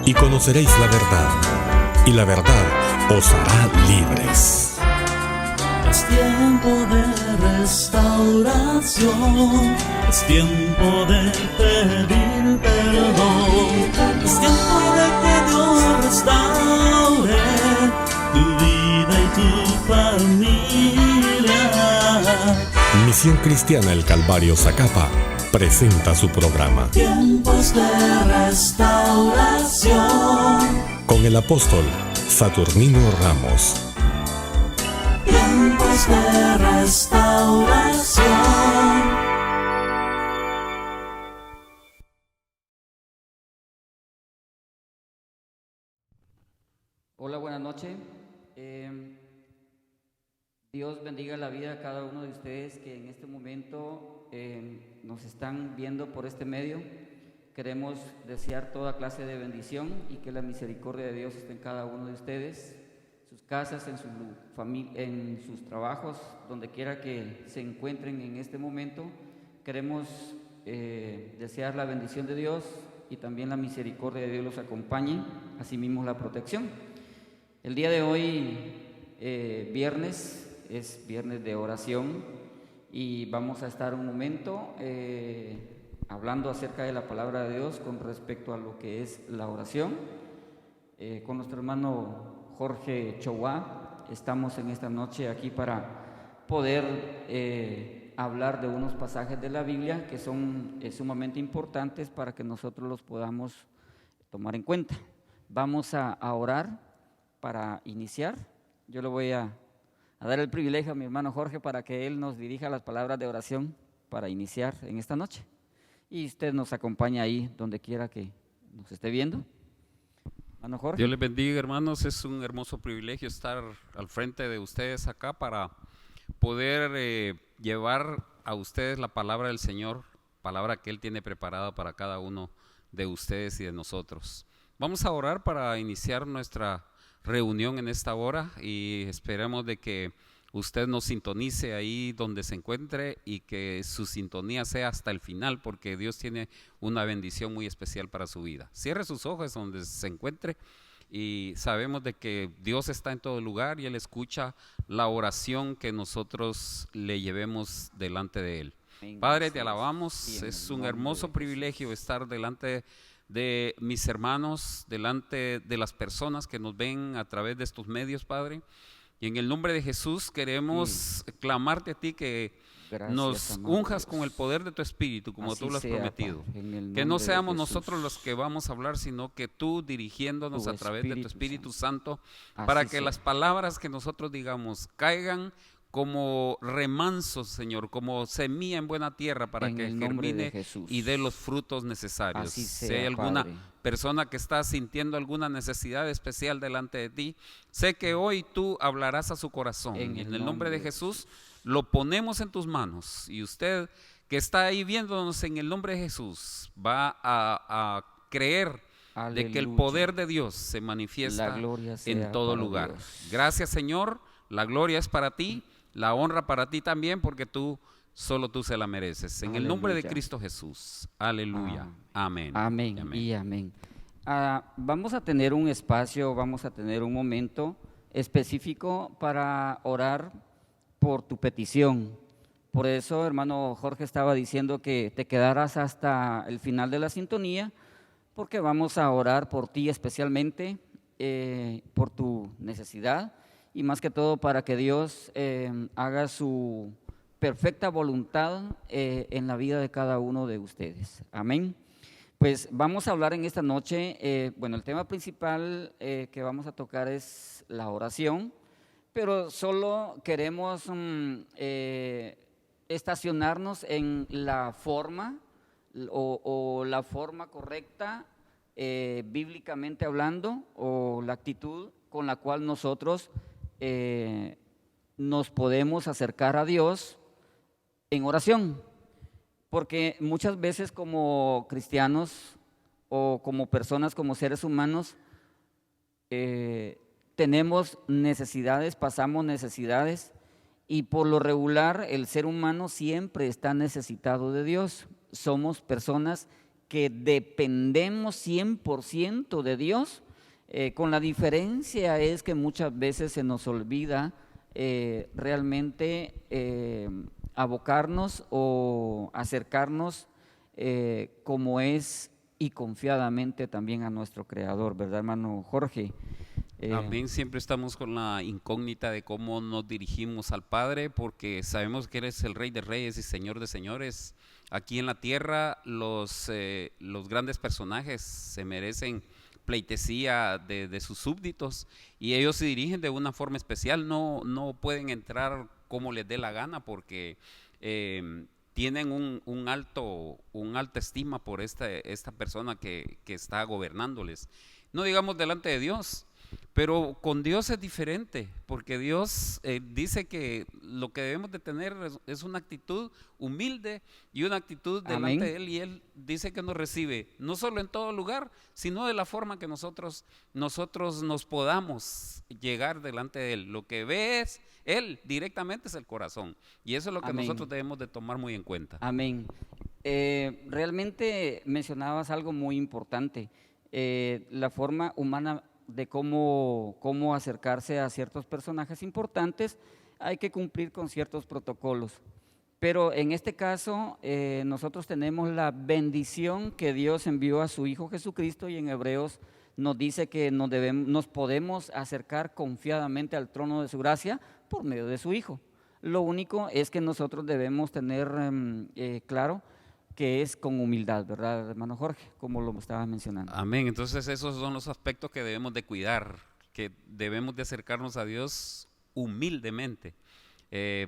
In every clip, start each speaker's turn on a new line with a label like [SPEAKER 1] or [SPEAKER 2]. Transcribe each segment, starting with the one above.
[SPEAKER 1] y conoceréis la verdad, y la verdad os hará libres.
[SPEAKER 2] Es tiempo de restauración, es tiempo de pedir perdón, es tiempo de que Dios restaure tu vida y tu familia.
[SPEAKER 1] Misión Cristiana El Calvario Zacapa presenta su programa
[SPEAKER 2] Tiempos de restauración,
[SPEAKER 1] con el apóstol Saturnino Ramos.
[SPEAKER 2] tiempos de restauración.
[SPEAKER 3] Hola, buenas noches. Dios bendiga la vida de cada uno de ustedes que en este momento nos están viendo por este medio. Queremos desear toda clase de bendición y que la misericordia de Dios esté en cada uno de ustedes, sus casas, en su familia, en sus trabajos, donde quiera que se encuentren en este momento. Queremos desear la bendición de Dios y también la misericordia de Dios los acompañe, asimismo la protección. El día de hoy, viernes, es viernes de oración y vamos a estar un momento hablando acerca de la palabra de Dios con respecto a lo que es la oración. Con nuestro hermano Jorge Chowa estamos en esta noche aquí para poder hablar de unos pasajes de la Biblia que son sumamente importantes para que nosotros los podamos tomar en cuenta. Vamos a orar para iniciar. Yo le voy a dar el privilegio a mi hermano Jorge para que él nos dirija las palabras de oración para iniciar en esta noche. Y usted nos acompaña ahí donde quiera que nos esté viendo. Hermano Jorge.
[SPEAKER 4] Dios les bendiga, hermanos. Es un hermoso privilegio estar al frente de ustedes acá para poder llevar a ustedes la palabra del Señor, palabra que Él tiene preparada para cada uno de ustedes y de nosotros. Vamos a orar para iniciar nuestra reunión en esta hora y esperemos de que usted nos sintonice ahí donde se encuentre y que su sintonía sea hasta el final, porque Dios tiene una bendición muy especial para su vida. Cierre sus ojos donde se encuentre y sabemos de que Dios está en todo lugar y Él escucha la oración que nosotros le llevemos delante de Él. Padre, te alabamos, es un hermoso privilegio estar delante de mis hermanos, delante de las personas que nos ven a través de estos medios, Padre. Y en el nombre de Jesús queremos clamarte a ti que nos unjas con el poder de tu Espíritu, como
[SPEAKER 3] Así
[SPEAKER 4] tú lo has
[SPEAKER 3] sea,
[SPEAKER 4] prometido.
[SPEAKER 3] Padre,
[SPEAKER 4] Que no seamos nosotros los que vamos a hablar, sino que tú dirigiéndonos
[SPEAKER 3] Tu
[SPEAKER 4] a través de tu
[SPEAKER 3] Espíritu
[SPEAKER 4] Espíritu Santo,
[SPEAKER 3] Así
[SPEAKER 4] para que
[SPEAKER 3] sea.
[SPEAKER 4] las palabras que nosotros digamos caigan como remansos, Señor, como semilla en buena tierra para
[SPEAKER 3] En
[SPEAKER 4] que
[SPEAKER 3] el nombre de
[SPEAKER 4] germine
[SPEAKER 3] Jesús.
[SPEAKER 4] y dé los frutos necesarios.
[SPEAKER 3] Así
[SPEAKER 4] Si
[SPEAKER 3] sea,
[SPEAKER 4] hay alguna
[SPEAKER 3] Padre.
[SPEAKER 4] persona que está sintiendo alguna necesidad especial delante de ti, sé que hoy tú hablarás a su corazón.
[SPEAKER 3] En
[SPEAKER 4] Y
[SPEAKER 3] el
[SPEAKER 4] en el nombre de
[SPEAKER 3] nombre de
[SPEAKER 4] Jesús lo ponemos en tus manos. Y usted que está ahí viéndonos en el nombre de Jesús va a creer de que el
[SPEAKER 3] Aleluya.
[SPEAKER 4] poder de Dios se manifiesta
[SPEAKER 3] La gloria sea
[SPEAKER 4] en todo
[SPEAKER 3] para
[SPEAKER 4] lugar.
[SPEAKER 3] Dios.
[SPEAKER 4] Gracias, Señor. La gloria es para ti, la honra para ti también, porque solo tú se la mereces. En el nombre de
[SPEAKER 3] Aleluya.
[SPEAKER 4] Cristo Jesús. Aleluya. Amén.
[SPEAKER 3] Amén
[SPEAKER 4] Amén.
[SPEAKER 3] y amén. Vamos a tener un espacio, vamos a tener un momento específico para orar por tu petición. Por eso, hermano Jorge estaba diciendo que te quedaras hasta el final de la sintonía, porque vamos a orar por ti especialmente, por tu necesidad y más que todo para que Dios haga su perfecta voluntad en la vida de cada uno de ustedes. Amén. Pues vamos a hablar en esta noche, bueno, el tema principal que vamos a tocar es la oración, pero solo queremos estacionarnos en la forma o la forma correcta, bíblicamente hablando, o la actitud con la cual nosotros nos podemos acercar a Dios en oración. Porque muchas veces como cristianos o como personas, como seres humanos, tenemos necesidades, pasamos necesidades y por lo regular el ser humano siempre está necesitado de Dios. Somos personas que dependemos 100% de Dios, con la diferencia es que muchas veces se nos olvida realmente abocarnos o acercarnos como es y confiadamente también a nuestro Creador, ¿verdad, hermano Jorge?
[SPEAKER 4] Amén, siempre estamos con la incógnita de cómo nos dirigimos al Padre, porque sabemos que Él es el Rey de Reyes y Señor de Señores. Aquí en la tierra los grandes personajes se merecen pleitesía de sus súbditos y ellos se dirigen de una forma especial, no pueden entrar como les dé la gana porque tienen una alta estima por esta persona que está gobernándoles. No digamos delante de Dios, pero con Dios es diferente, porque Dios delante que lo que debemos de tener es una actitud humilde y una actitud delante de Él, y Él dice que nos recibe, no solo en todo lugar, sino de la forma que nosotros nos podamos llegar delante de Él. Lo que ve es Él directamente es el corazón, y eso es lo que nosotros debemos de tomar muy en cuenta.
[SPEAKER 3] Amén. Realmente mencionabas algo muy importante, la forma humana de cómo acercarse a ciertos personajes importantes. Hay que cumplir con ciertos protocolos, pero en este caso nosotros tenemos la bendición que Dios envió a su Hijo Jesucristo, y en Hebreos nos dice que nos podemos acercar confiadamente al trono de su gracia por medio de su Hijo. Lo único es que nosotros debemos tener claro que es con humildad, ¿verdad, hermano Jorge? Como lo estaba mencionando.
[SPEAKER 4] Amén. Entonces esos son los aspectos que debemos de cuidar, que debemos de acercarnos a Dios humildemente.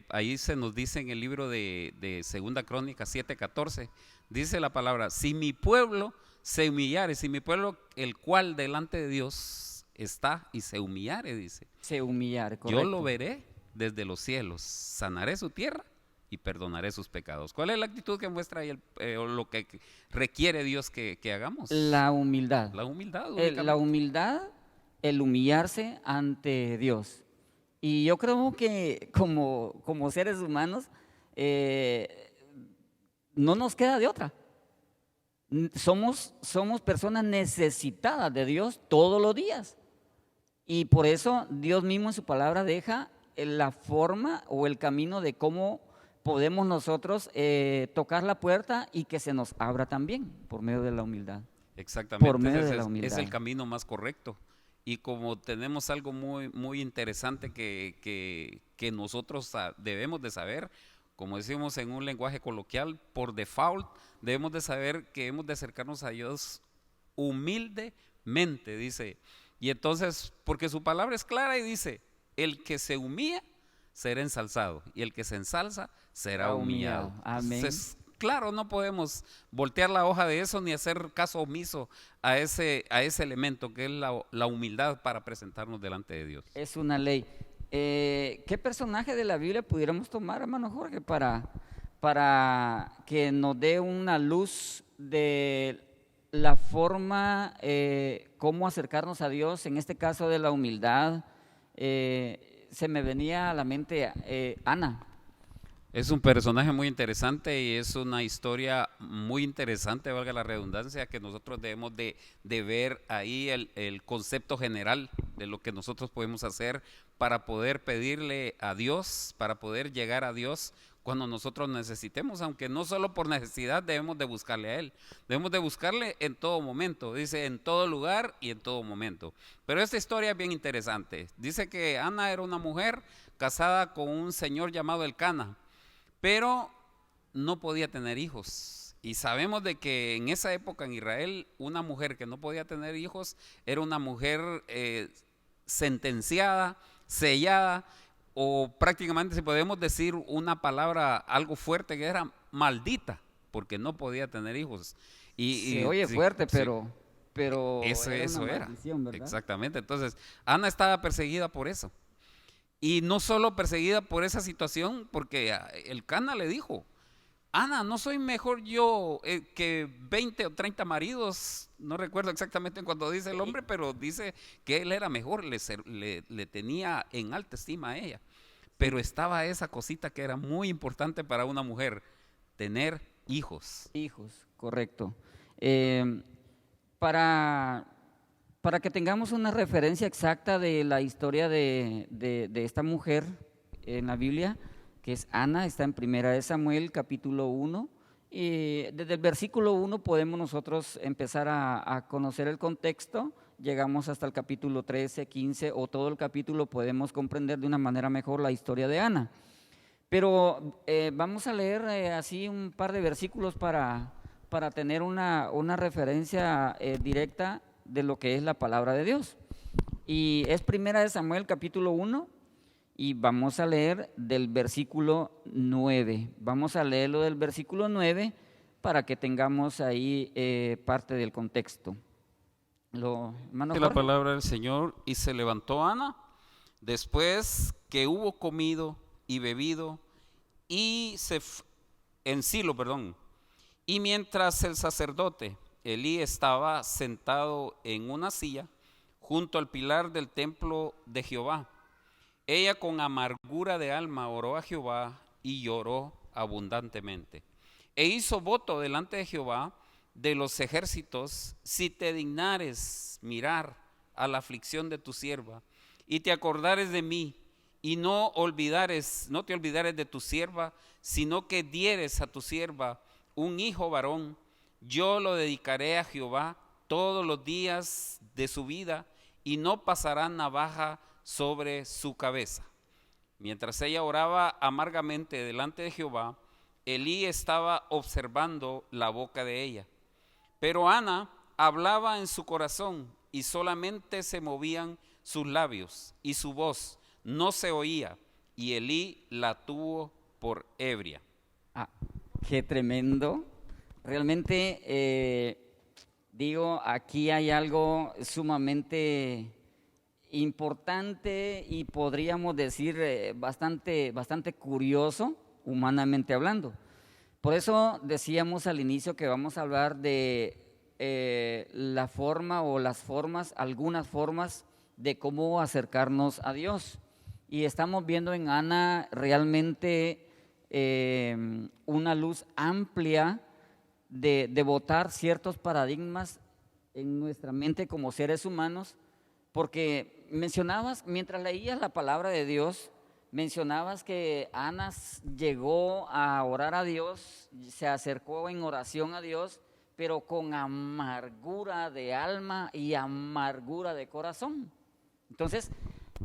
[SPEAKER 4] Ahí se nos dice en el libro de 2 Crónicas 7:14, dice la palabra: si mi pueblo se humillare, si mi pueblo, el cual delante de Dios está y se humillare, dice.
[SPEAKER 3] Se humillare, correcto.
[SPEAKER 4] Yo lo veré desde los cielos, sanaré su tierra y perdonaré sus pecados. ¿Cuál es la actitud que muestra ahí o lo que requiere Dios que hagamos?
[SPEAKER 3] La humildad.
[SPEAKER 4] La humildad.
[SPEAKER 3] La humildad, el humillarse ante Dios. Y yo creo que como seres humanos no nos queda de otra. Somos personas necesitadas de Dios todos los días. Y por eso Dios mismo en su palabra deja la forma o el camino de cómo podemos nosotros tocar la puerta y que se nos abra también por medio de la humildad.
[SPEAKER 4] Exactamente,
[SPEAKER 3] por medio de la humildad.
[SPEAKER 4] Es el camino más correcto. Y como tenemos algo muy, muy interesante que nosotros debemos de saber, como decimos en un lenguaje coloquial, por default debemos de saber que hemos de acercarnos a Dios humildemente, dice. Y entonces, porque su palabra es clara y dice: el que se humilla será ensalzado, y el que se ensalza será humillado.
[SPEAKER 3] Amén.
[SPEAKER 4] Entonces, claro, no podemos voltear la hoja de eso ni hacer caso omiso a ese elemento que es la humildad para presentarnos delante de Dios.
[SPEAKER 3] Es una ley. ¿Qué personaje de la Biblia pudiéramos tomar, hermano Jorge, para que nos dé una luz de la forma, cómo acercarnos a Dios, en este caso de la humildad? Se me venía a la mente Ana.
[SPEAKER 4] Es un personaje muy interesante y es una historia muy interesante, valga la redundancia, que nosotros debemos de ver ahí el concepto general de lo que nosotros podemos hacer para poder pedirle a Dios, para poder llegar a Dios cuando nosotros necesitemos, aunque no solo por necesidad debemos de buscarle a Él, debemos de buscarle en todo momento, dice en todo lugar y en todo momento. Pero esta historia es bien interesante. Dice que Ana era una mujer casada con un señor llamado Elcana, pero no podía tener hijos. Y sabemos de que en esa época en Israel, una mujer que no podía tener hijos era una mujer sentenciada, sellada, o prácticamente, si podemos decir una palabra algo fuerte, que era maldita, porque no podía tener hijos.
[SPEAKER 3] Se oye fuerte, pero
[SPEAKER 4] eso era.
[SPEAKER 3] ¿Verdad?
[SPEAKER 4] Exactamente. Entonces, Ana estaba perseguida por eso. Y no solo perseguida por esa situación, porque Elcana le dijo: Ana, ¿no soy mejor yo que 20 o 30 maridos? No recuerdo exactamente cuando dice el hombre, pero dice que él era mejor, le tenía en alta estima a ella. Pero estaba esa cosita que era muy importante para una mujer: tener hijos.
[SPEAKER 3] Hijos, correcto. Eh, para que tengamos una referencia exacta de la historia de esta mujer en la Biblia, que es Ana, está en 1 Samuel capítulo 1. Y desde el versículo 1 podemos nosotros empezar a conocer el contexto, llegamos hasta el capítulo 13, 15 o todo el capítulo, podemos comprender de una manera mejor la historia de Ana. Pero vamos a leer así un par de versículos para tener una referencia directa de lo que es la palabra de Dios. Y es 1 Samuel capítulo 1 y vamos a leer del versículo 9. Vamos a leerlo del versículo 9 para que tengamos ahí parte del contexto.
[SPEAKER 4] La palabra del Señor: y se levantó Ana después que hubo comido y bebido en Silo, y mientras el sacerdote Elí estaba sentado en una silla junto al pilar del templo de Jehová, ella con amargura de alma oró a Jehová y lloró abundantemente. E hizo voto delante de Jehová de los ejércitos: si te dignares mirar a la aflicción de tu sierva y te acordares de mí y no te olvidares de tu sierva, sino que dieres a tu sierva un hijo varón, yo lo dedicaré a Jehová todos los días de su vida y no pasará navaja sobre su cabeza. Mientras ella oraba amargamente delante de Jehová, Elí estaba observando la boca de ella. Pero Ana hablaba en su corazón y solamente se movían sus labios y su voz no se oía, y Elí la tuvo por ebria.
[SPEAKER 3] Qué tremendo. Realmente, aquí hay algo sumamente importante y podríamos decir bastante curioso, humanamente hablando. Por eso decíamos al inicio que vamos a hablar de la forma o algunas formas de cómo acercarnos a Dios. Y estamos viendo en Ana realmente una luz amplia de botar ciertos paradigmas en nuestra mente como seres humanos, porque mencionabas, mientras leías la palabra de Dios, mencionabas que Ana llegó a orar a Dios, se acercó en oración a Dios, pero con amargura de alma y amargura de corazón. Entonces,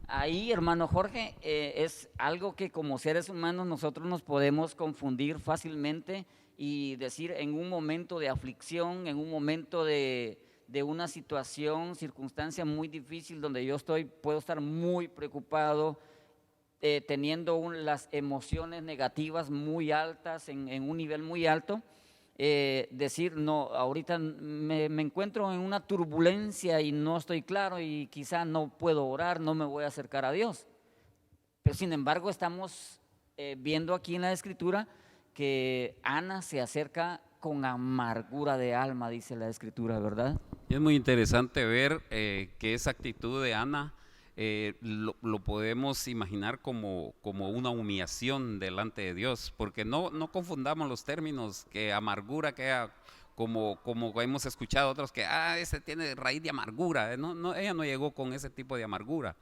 [SPEAKER 3] ahí, hermano Jorge, es algo que como seres humanos nosotros nos podemos confundir fácilmente y decir en un momento de aflicción, en un momento de una circunstancia muy difícil donde puedo estar muy preocupado, teniendo las emociones negativas muy altas, en un nivel muy alto, decir, no, ahorita me encuentro en una turbulencia y no estoy claro y quizá no puedo orar, no me voy a acercar a Dios. Pero sin embargo estamos viendo aquí en la Escritura que Ana se acerca con amargura de alma, dice la Escritura, ¿verdad?
[SPEAKER 4] Y es muy interesante ver que esa actitud de Ana lo podemos imaginar como una humillación delante de Dios, porque no confundamos los términos, que amargura, que como hemos escuchado otros, que ese tiene raíz de amargura. No, ella no llegó con ese tipo de amargura,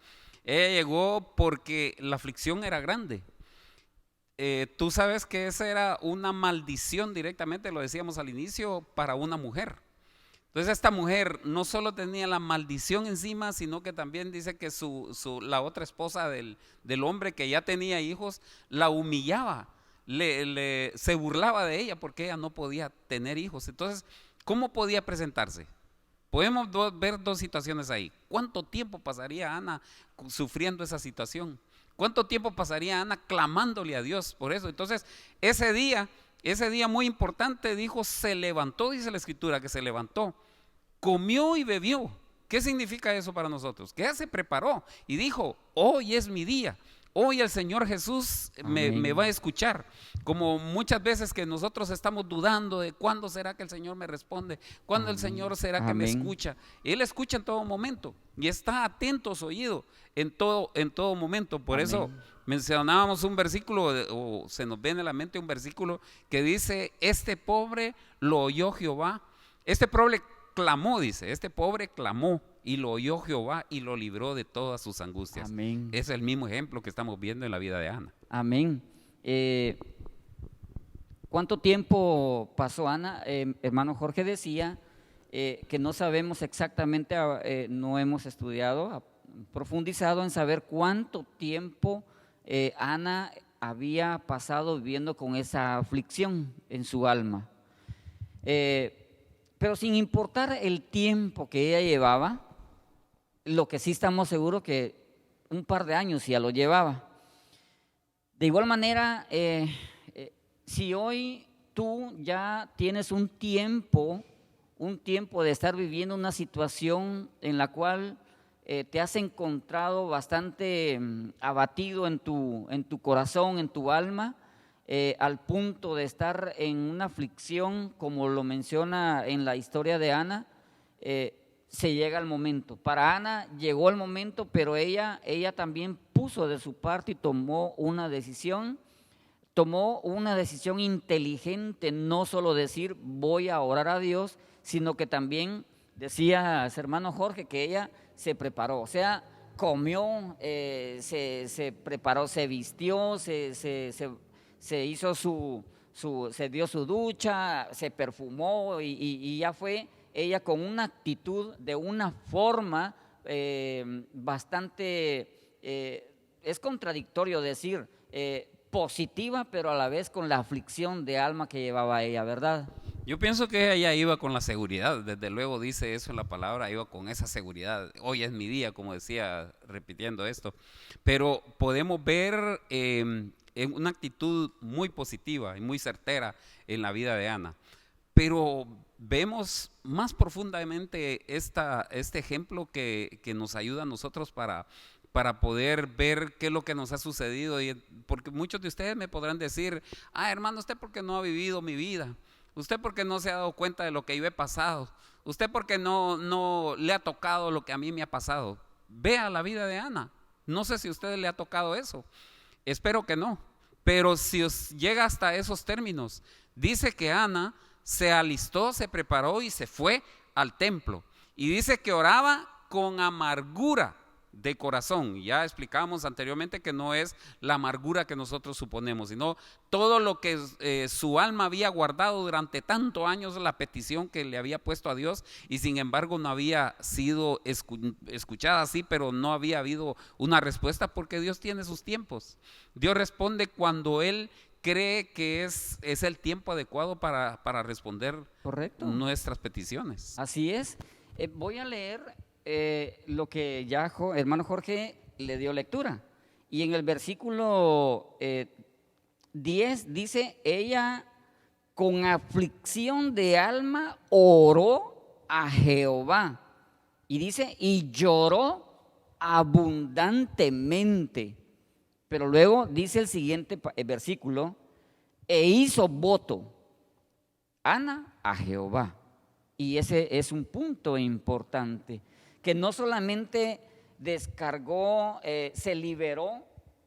[SPEAKER 4] ella llegó porque la aflicción era grande. Tú sabes que esa era una maldición directamente, lo decíamos al inicio, para una mujer. Entonces esta mujer no solo tenía la maldición encima, sino que también dice que la otra esposa del hombre que ya tenía hijos la humillaba, se burlaba de ella porque ella no podía tener hijos. Entonces, ¿cómo podía presentarse? Podemos ver dos situaciones ahí. ¿Cuánto tiempo pasaría Ana sufriendo esa situación? ¿Cuánto tiempo pasaría Ana clamándole a Dios por eso? Entonces, ese día muy importante, se levantó, dice la Escritura, que se levantó, comió y bebió. ¿Qué significa eso para nosotros? Que ella se preparó y dijo, hoy es mi día, hoy el Señor Jesús me va a escuchar. Como muchas veces que nosotros estamos dudando de cuándo será que el Señor me responde, cuándo el Señor será que me escucha. Él escucha en todo momento y está atento a su oído en todo momento. Por eso mencionábamos un versículo, o se nos viene a la mente un versículo que dice, este pobre lo oyó Jehová Este pobre clamó, dice, este pobre clamó y lo oyó Jehová y lo libró de todas sus angustias.
[SPEAKER 3] Amén.
[SPEAKER 4] Es el mismo ejemplo que estamos viendo en la vida de Ana.
[SPEAKER 3] Amén. ¿Cuánto tiempo pasó Ana? Hermano Jorge decía que no sabemos exactamente, no hemos estudiado, profundizado en saber cuánto tiempo Ana había pasado viviendo con esa aflicción en su alma. Pero sin importar el tiempo que ella llevaba, lo que sí estamos seguros que un par de años ya lo llevaba. De igual manera, si hoy tú ya tienes un tiempo de estar viviendo una situación en la cual te has encontrado bastante abatido en tu corazón, en tu alma, al punto de estar en una aflicción, como lo menciona en la historia de Ana, se llega el momento. Para Ana llegó el momento, pero ella también puso de su parte y tomó una decisión inteligente, no solo decir voy a orar a Dios, sino que también decía hermano Jorge que ella se preparó, o sea, comió, se preparó, se vistió, se hizo se dio su ducha, se perfumó y ya fue ella con una actitud de una forma bastante, es contradictorio decir positiva, pero a la vez con la aflicción de alma que llevaba ella, ¿verdad?
[SPEAKER 4] Yo pienso que ella iba con la seguridad, desde luego dice eso en la palabra, iba con esa seguridad. Hoy es mi día, como decía, repitiendo esto. Pero podemos ver en una actitud muy positiva y muy certera en la vida de Ana. Pero vemos más profundamente este ejemplo que nos ayuda a nosotros para poder ver qué es lo que nos ha sucedido. Porque muchos de ustedes me podrán decir, hermano, usted porque no ha vivido mi vida. Usted porque no se ha dado cuenta de lo que yo he pasado. Usted porque no le ha tocado lo que a mí me ha pasado. Vea la vida de Ana. No sé si a usted le ha tocado eso. Espero que no. Pero si os llega hasta esos términos, dice que Ana se alistó, se preparó y se fue al templo. Y dice que oraba con amargura de corazón. Ya explicamos anteriormente que no es la amargura que nosotros suponemos, sino todo lo que su alma había guardado durante tantos años, la petición que le había puesto a Dios, y sin embargo no había sido escuchada así, pero no había habido una respuesta, porque Dios tiene sus tiempos. Dios responde cuando Él cree que es el tiempo adecuado para responder. Correcto. Nuestras peticiones.
[SPEAKER 3] Así es. Voy a leer lo que ya hermano Jorge le dio lectura. Y en el versículo 10 dice, ella con aflicción de alma oró a Jehová. Y dice, y lloró abundantemente. Pero luego dice el siguiente versículo, e hizo voto, Ana a Jehová. Y ese es un punto importante, que no solamente descargó, se liberó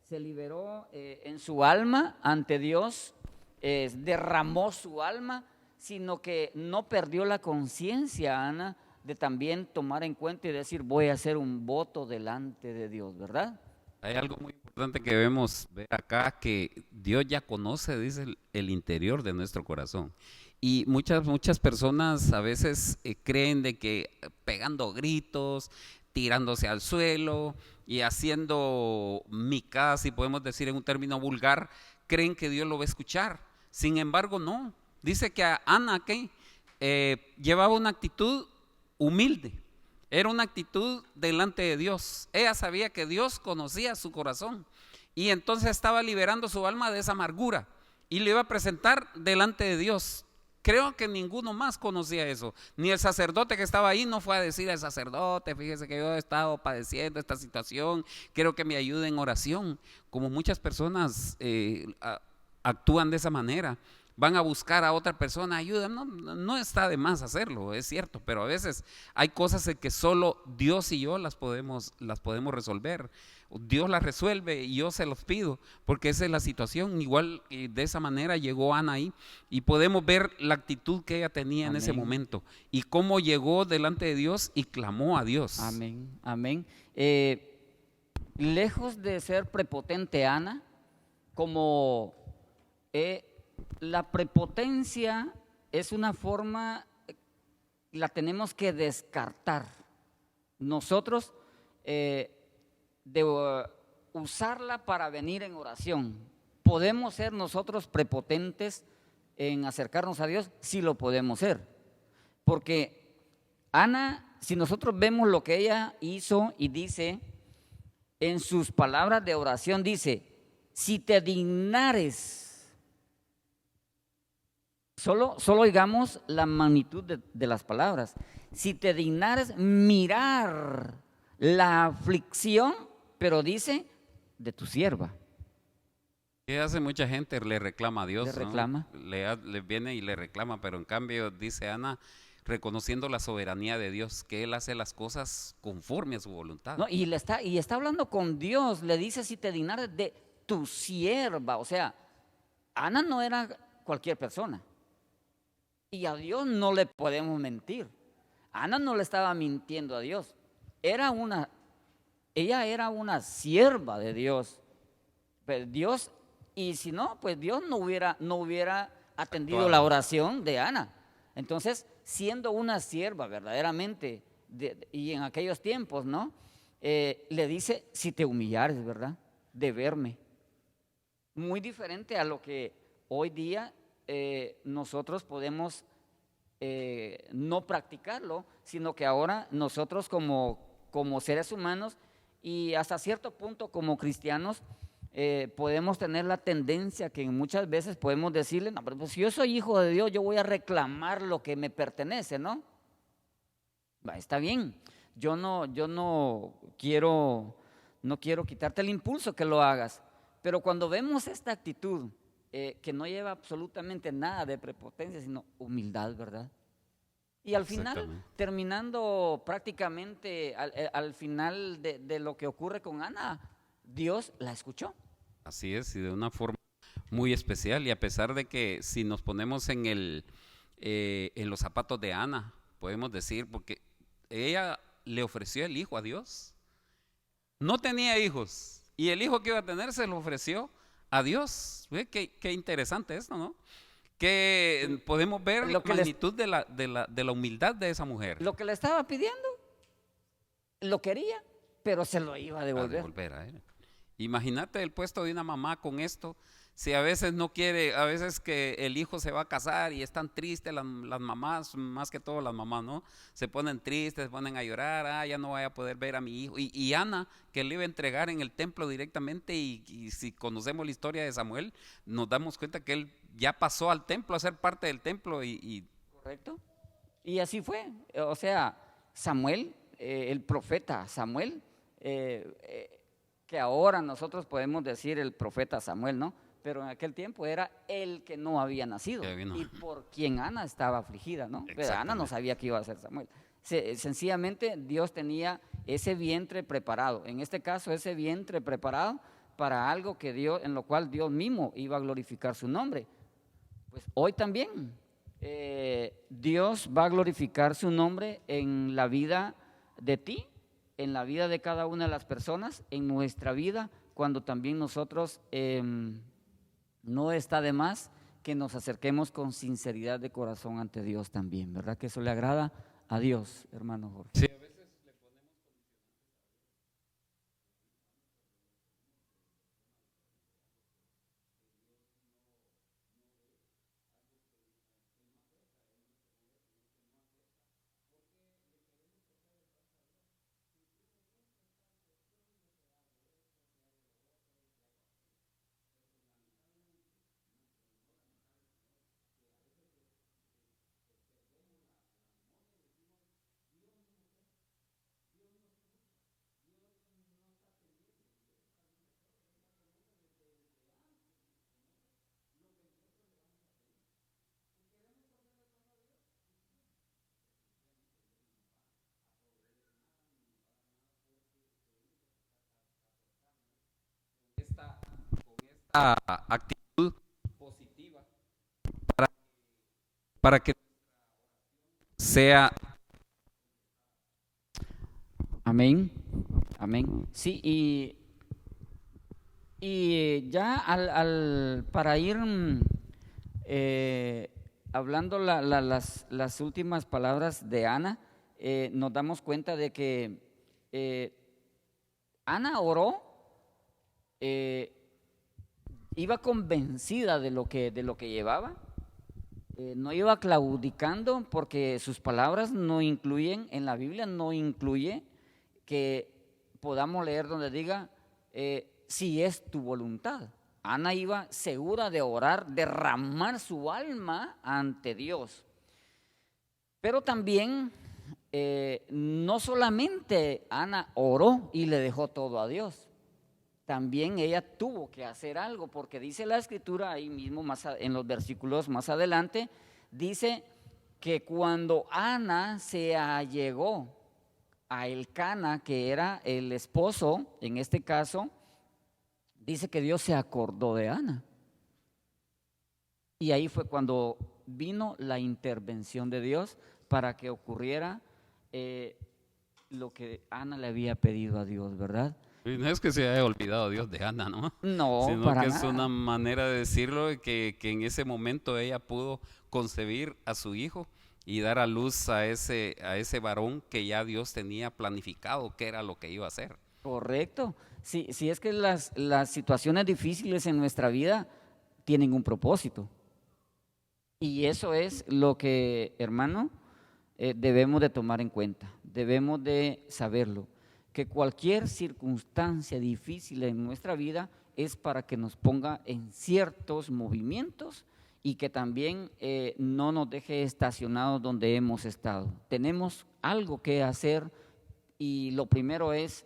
[SPEAKER 3] en su alma ante Dios, derramó su alma, sino que no perdió la conciencia, Ana, de también tomar en cuenta y decir, voy a hacer un voto delante de Dios, ¿verdad?
[SPEAKER 4] Hay algo muy importante que debemos ver acá, que Dios ya conoce, dice, el interior de nuestro corazón. Y muchas personas a veces creen de que pegando gritos, tirándose al suelo y haciendo micas, si podemos decir en un término vulgar, creen que Dios lo va a escuchar. Sin embargo, no. Dice que a Ana llevaba una actitud humilde. Era una actitud delante de Dios. Ella sabía que Dios conocía su corazón y entonces estaba liberando su alma de esa amargura y le iba a presentar delante de Dios. Creo que ninguno más conocía eso. Ni el sacerdote que estaba ahí no fue a decir al sacerdote, fíjese que yo he estado padeciendo esta situación, quiero que me ayude en oración. Como muchas personas actúan de esa manera. Van a buscar a otra persona ayuda, no está de más hacerlo, es cierto, pero a veces hay cosas en que solo Dios y yo las podemos resolver. Dios la resuelve y yo se los pido, porque esa es la situación. Igual de esa manera llegó Ana ahí y podemos ver la actitud que ella tenía en ese
[SPEAKER 3] Amén.
[SPEAKER 4] momento y cómo llegó delante de Dios y clamó a Dios.
[SPEAKER 3] Amén, amén. Lejos de ser prepotente Ana, como la prepotencia es una forma, la tenemos que descartar. Nosotros de usarla para venir en oración. ¿Podemos ser nosotros prepotentes en acercarnos a Dios? Sí lo podemos ser. Porque Ana, si nosotros vemos lo que ella hizo y dice, en sus palabras de oración dice, si te dignares, solo oigamos la magnitud de las palabras, si te dignares mirar la aflicción, pero dice, de tu sierva.
[SPEAKER 4] ¿Qué hace mucha gente? Le reclama a Dios.
[SPEAKER 3] Le reclama.
[SPEAKER 4] ¿No? Le viene y le reclama, pero en cambio dice Ana, reconociendo la soberanía de Dios, que Él hace las cosas conforme a su voluntad.
[SPEAKER 3] No, y está hablando con Dios, le dice, si te dignares de tu sierva. O sea, Ana no era cualquier persona. Y a Dios no le podemos mentir. Ana no le estaba mintiendo a Dios. Ella era una sierva de Dios. Pero Dios, y si no, pues Dios no hubiera atendido la oración de Ana. Entonces, siendo una sierva verdaderamente, y en aquellos tiempos, ¿no? Le dice, si te humillares, ¿verdad? De verme. Muy diferente a lo que hoy día nosotros podemos no practicarlo, sino que ahora nosotros como seres humanos y hasta cierto punto como cristianos podemos tener la tendencia que muchas veces podemos decirle, no, pero si yo soy hijo de Dios, yo voy a reclamar lo que me pertenece, ¿no? Está bien, yo no quiero quitarte el impulso que lo hagas, pero cuando vemos esta actitud que no lleva absolutamente nada de prepotencia, sino humildad, ¿verdad? Y al final, terminando prácticamente al final de lo que ocurre con Ana, Dios la escuchó.
[SPEAKER 4] Así es, y de una forma muy especial. Y a pesar de que si nos ponemos en los zapatos de Ana, podemos decir, porque ella le ofreció el hijo a Dios. No tenía hijos, y el hijo que iba a tener se lo ofreció a Dios. Qué interesante esto, ¿no? Que podemos ver la magnitud de la humildad de esa mujer.
[SPEAKER 3] Lo que le estaba pidiendo, lo quería, pero se lo iba a devolver.
[SPEAKER 4] A él. Imagínate el puesto de una mamá con esto. Si a veces no quiere, a veces que el hijo se va a casar y están tristes las mamás, más que todo las mamás, ¿no? Se ponen tristes, se ponen a llorar, ya no voy a poder ver a mi hijo. Y Ana, que le iba a entregar en el templo directamente, y si conocemos la historia de Samuel, nos damos cuenta que él ya pasó al templo a ser parte del templo.
[SPEAKER 3] Correcto. Y así fue. O sea, Samuel, el profeta Samuel, que ahora nosotros podemos decir el profeta Samuel, ¿no? Pero en aquel tiempo era el que no había nacido y por quien Ana estaba afligida, ¿no? Pero Ana no sabía que iba a ser Samuel. Sencillamente Dios tenía ese vientre preparado, en este caso ese vientre preparado para algo que Dios, en lo cual Dios mismo iba a glorificar su nombre. Pues hoy también Dios va a glorificar su nombre en la vida de ti, en la vida de cada una de las personas, en nuestra vida, cuando también nosotros no está de más que nos acerquemos con sinceridad de corazón ante Dios también, ¿verdad? Que eso le agrada a Dios, hermano Jorge.
[SPEAKER 4] Sí. actitud positiva para que sea.
[SPEAKER 3] Amén, amén. Sí, y ya para ir hablando las últimas palabras de Ana, nos damos cuenta de que Ana oró, iba convencida de lo que llevaba, no iba claudicando, porque sus palabras no incluyen, en la Biblia no incluye que podamos leer donde diga si es tu voluntad. Ana iba segura de orar, derramar su alma ante Dios. Pero también no solamente Ana oró y le dejó todo a Dios, también ella tuvo que hacer algo, porque dice la Escritura ahí mismo en los versículos más adelante, dice que cuando Ana se allegó a Elcana, que era el esposo, en este caso, dice que Dios se acordó de Ana. Y ahí fue cuando vino la intervención de Dios para que ocurriera lo que Ana le había pedido a Dios, ¿verdad?
[SPEAKER 4] Y no es que se haya olvidado Dios de Ana, ¿no?
[SPEAKER 3] No,
[SPEAKER 4] sino
[SPEAKER 3] para
[SPEAKER 4] que
[SPEAKER 3] nada.
[SPEAKER 4] es una manera de decirlo que en ese momento ella pudo concebir a su hijo y dar a luz a ese varón que ya Dios tenía planificado que era lo que iba a hacer.
[SPEAKER 3] Correcto. Sí, es que las situaciones difíciles en nuestra vida tienen un propósito. Y eso es lo que, hermano, debemos de tomar en cuenta. Debemos de saberlo, que cualquier circunstancia difícil en nuestra vida es para que nos ponga en ciertos movimientos y que también no nos deje estacionados donde hemos estado. Tenemos algo que hacer y lo primero es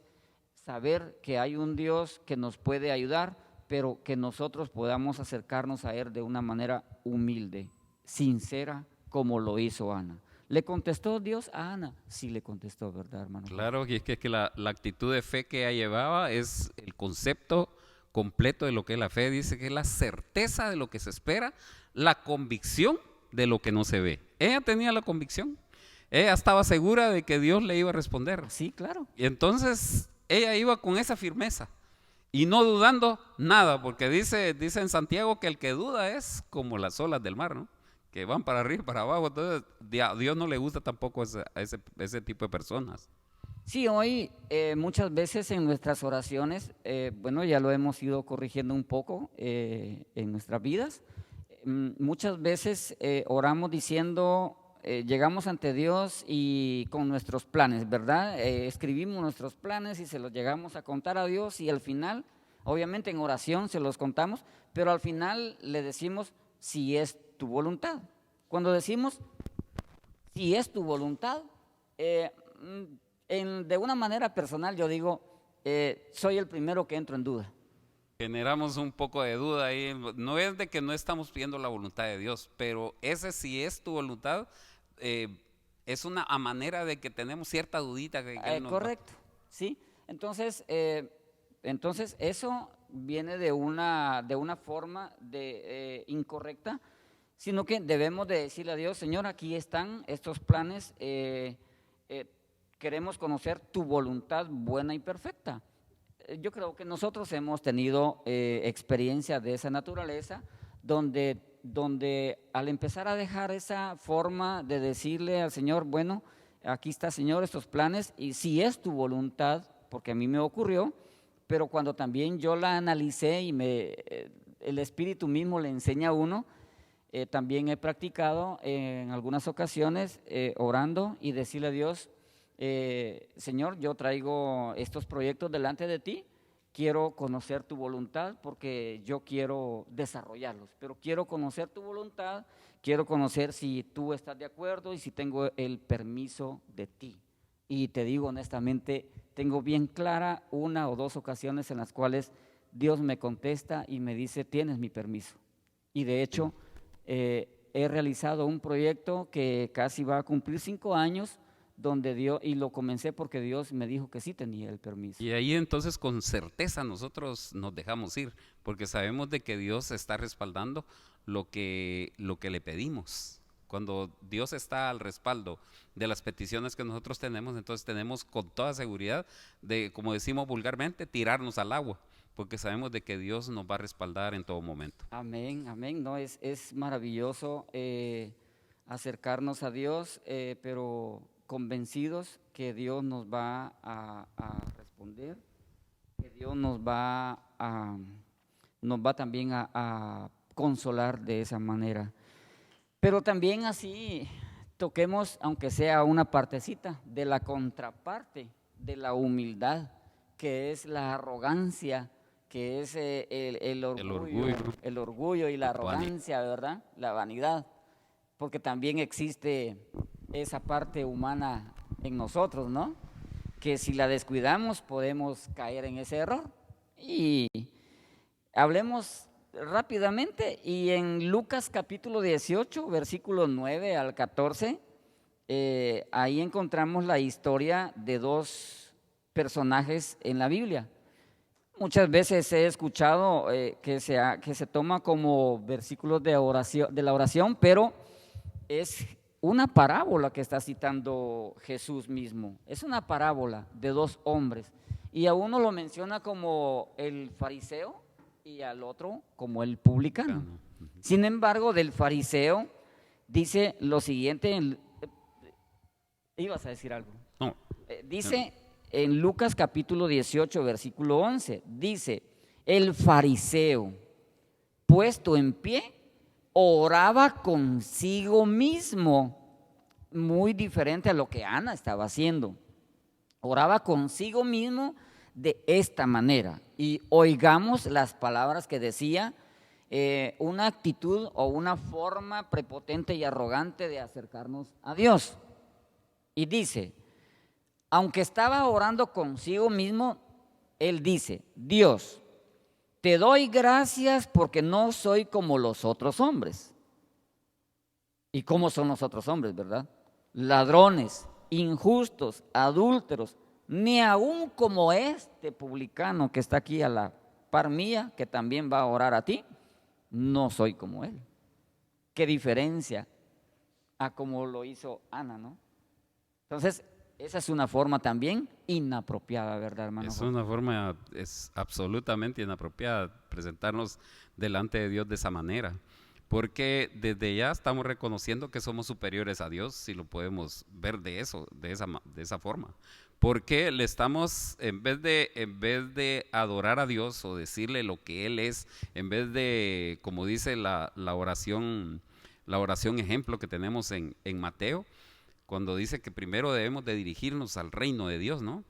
[SPEAKER 3] saber que hay un Dios que nos puede ayudar, pero que nosotros podamos acercarnos a Él de una manera humilde, sincera, como lo hizo Ana. ¿Le contestó Dios a Ana? Sí le contestó, ¿verdad, hermano?
[SPEAKER 4] Claro, y es que la actitud de fe que ella llevaba es el concepto completo de lo que es la fe. Dice que es la certeza de lo que se espera, la convicción de lo que no se ve. Ella tenía la convicción, ella estaba segura de que Dios le iba a responder.
[SPEAKER 3] Sí, claro.
[SPEAKER 4] Y entonces ella iba con esa firmeza y no dudando nada, porque dice en Santiago que el que duda es como las olas del mar, ¿no? Que van para arriba y para abajo. Entonces a Dios no le gusta tampoco ese tipo de personas.
[SPEAKER 3] Sí, hoy muchas veces en nuestras oraciones, bueno, ya lo hemos ido corrigiendo un poco en nuestras vidas. Muchas veces oramos diciendo, llegamos ante Dios y con nuestros planes, ¿verdad? Escribimos nuestros planes y se los llegamos a contar a Dios y al final, obviamente en oración se los contamos, pero al final le decimos si es tu voluntad. Cuando decimos si es tu voluntad, de una manera personal yo digo, soy el primero que entro en duda.
[SPEAKER 4] Generamos un poco de duda ahí. No es de que no estamos pidiendo la voluntad de Dios, pero ese si es tu voluntad es una manera de que tenemos cierta dudita que Él nos
[SPEAKER 3] correcto, sí. Entonces eso viene de una forma incorrecta, sino que debemos de decirle a Dios, Señor, aquí están estos planes, queremos conocer tu voluntad buena y perfecta. Yo creo que nosotros hemos tenido experiencia de esa naturaleza, donde al empezar a dejar esa forma de decirle al Señor, bueno, aquí está, Señor, estos planes, y si es tu voluntad, porque a mí me ocurrió, pero cuando también yo la analicé y el Espíritu mismo le enseña a uno, también he practicado en algunas ocasiones orando y decirle a Dios, Señor, yo traigo estos proyectos delante de ti, quiero conocer tu voluntad porque yo quiero desarrollarlos, pero quiero conocer tu voluntad, quiero conocer si tú estás de acuerdo y si tengo el permiso de ti. Y te digo honestamente, tengo bien clara una o dos ocasiones en las cuales Dios me contesta y me dice, tienes mi permiso. Y de hecho, he realizado un proyecto que casi va a cumplir 5 años, donde Dios, y lo comencé porque Dios me dijo que sí tenía el permiso.
[SPEAKER 4] Y ahí entonces con certeza nosotros nos dejamos ir, porque sabemos de que Dios está respaldando lo que le pedimos. Cuando Dios está al respaldo de las peticiones que nosotros tenemos, entonces tenemos con toda seguridad de, como decimos vulgarmente, tirarnos al agua, porque sabemos de que Dios nos va a respaldar en todo momento.
[SPEAKER 3] Amén, amén. No, es maravilloso acercarnos a Dios, pero convencidos que Dios nos va a responder, que Dios nos va también a consolar de esa manera. Pero también así toquemos, aunque sea una partecita, de la contraparte de la humildad, que es la arrogancia, que es el orgullo y la arrogancia, ¿verdad? La vanidad, porque también existe esa parte humana en nosotros, ¿no? Que si la descuidamos podemos caer en ese error. Y hablemos rápidamente, y en Lucas capítulo 18, versículos 9 al 14, ahí encontramos la historia de dos personajes en la Biblia. Muchas veces he escuchado que se toma como versículos de la oración, pero es una parábola que está citando Jesús mismo. Es una parábola de dos hombres, y a uno lo menciona como el fariseo y al otro como el publicano. Sin embargo, del fariseo dice lo siguiente, ¿ibas a decir algo?
[SPEAKER 4] No.
[SPEAKER 3] Dice en Lucas capítulo 18, versículo 11, dice, el fariseo, puesto en pie, oraba consigo mismo, muy diferente a lo que Ana estaba haciendo. Oraba consigo mismo de esta manera, y oigamos las palabras que decía, una actitud o una forma prepotente y arrogante de acercarnos a Dios. Y dice, aunque estaba orando consigo mismo, él dice, Dios, te doy gracias porque no soy como los otros hombres. ¿Y cómo son los otros hombres, verdad? Ladrones, injustos, adúlteros, ni aún como este publicano que está aquí a la par mía, que también va a orar a ti, no soy como él. Qué diferencia a como lo hizo Ana, ¿no? Entonces, esa es una forma también inapropiada, ¿verdad, hermano?
[SPEAKER 4] Es una forma, es absolutamente inapropiada presentarnos delante de Dios de esa manera, porque desde ya estamos reconociendo que somos superiores a Dios, si lo podemos ver de esa forma. Porque le estamos, en vez de adorar a Dios o decirle lo que Él es, en vez de, como dice la oración ejemplo que tenemos en Mateo, cuando dice que primero debemos de dirigirnos al reino de Dios, ¿no?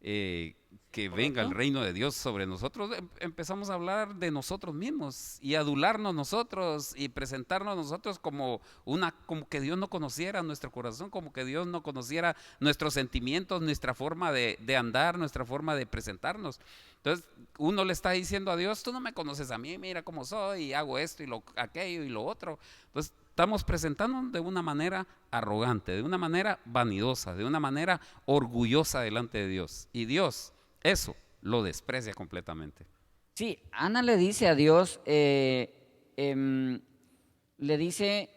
[SPEAKER 4] Que venga el reino de Dios sobre nosotros, empezamos a hablar de nosotros mismos y adularnos nosotros y presentarnos nosotros como que Dios no conociera nuestro corazón, como que Dios no conociera nuestros sentimientos, nuestra forma de andar, nuestra forma de presentarnos. Entonces uno le está diciendo a Dios, tú no me conoces a mí, mira cómo soy y hago esto y aquello y lo otro. Entonces estamos presentándonos de una manera arrogante, de una manera vanidosa, de una manera orgullosa delante de Dios. Y Dios eso lo desprecia completamente.
[SPEAKER 3] Sí, Ana le dice a Dios, le dice,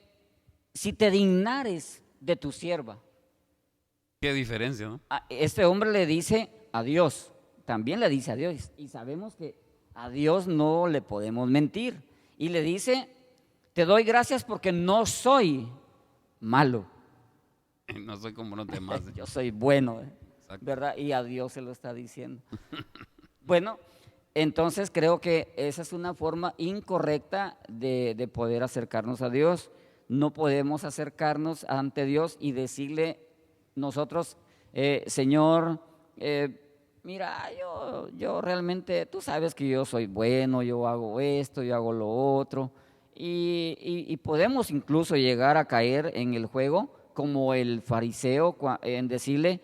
[SPEAKER 3] si te dignares de tu sierva.
[SPEAKER 4] Qué diferencia, ¿no?
[SPEAKER 3] Este hombre le dice a Dios, también le dice a Dios, y sabemos que a Dios no le podemos mentir. Y le dice, te doy gracias porque no soy malo.
[SPEAKER 4] No soy como los demás.
[SPEAKER 3] Yo soy bueno, ¿verdad? Y a Dios se lo está diciendo. Bueno, entonces creo que esa es una forma incorrecta de poder acercarnos a Dios. No podemos acercarnos ante Dios y decirle nosotros, Señor, mira, yo realmente, tú sabes que yo soy bueno, yo hago esto, yo hago lo otro. Y podemos incluso llegar a caer en el juego como el fariseo en decirle,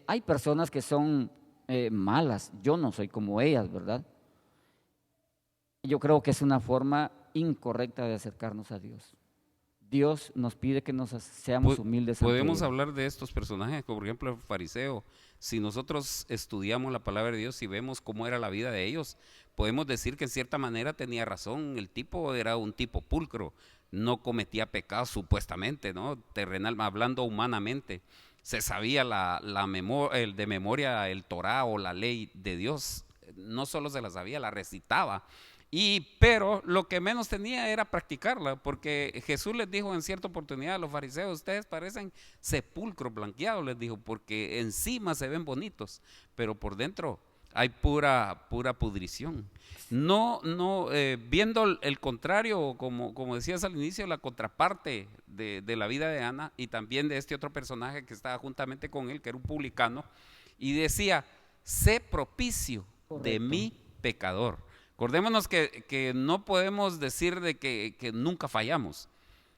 [SPEAKER 3] hay personas que son malas, yo no soy como ellas, ¿verdad? Yo creo que es una forma incorrecta de acercarnos a Dios. Dios nos pide que seamos humildes ante
[SPEAKER 4] Podemos
[SPEAKER 3] Él.
[SPEAKER 4] hablar de estos personajes, como por ejemplo el fariseo. Si nosotros estudiamos la palabra de Dios y vemos cómo era la vida de ellos, podemos decir que en cierta manera tenía razón. El tipo era un tipo pulcro, no cometía pecados supuestamente, ¿no? Terrenal, hablando humanamente. Se sabía de memoria el Torá o la ley de Dios. No solo se la sabía, la recitaba. Pero lo que menos tenía era practicarla, porque Jesús les dijo en cierta oportunidad a los fariseos: ustedes parecen sepulcros blanqueados, les dijo, porque encima se ven bonitos, pero por dentro hay pura pudrición. Viendo el contrario, como decías al inicio, la contraparte de la vida de Ana y también de este otro personaje que estaba juntamente con él, que era un publicano, y decía: sé propicio de mi pecador. Acordémonos que no podemos decir de que nunca fallamos.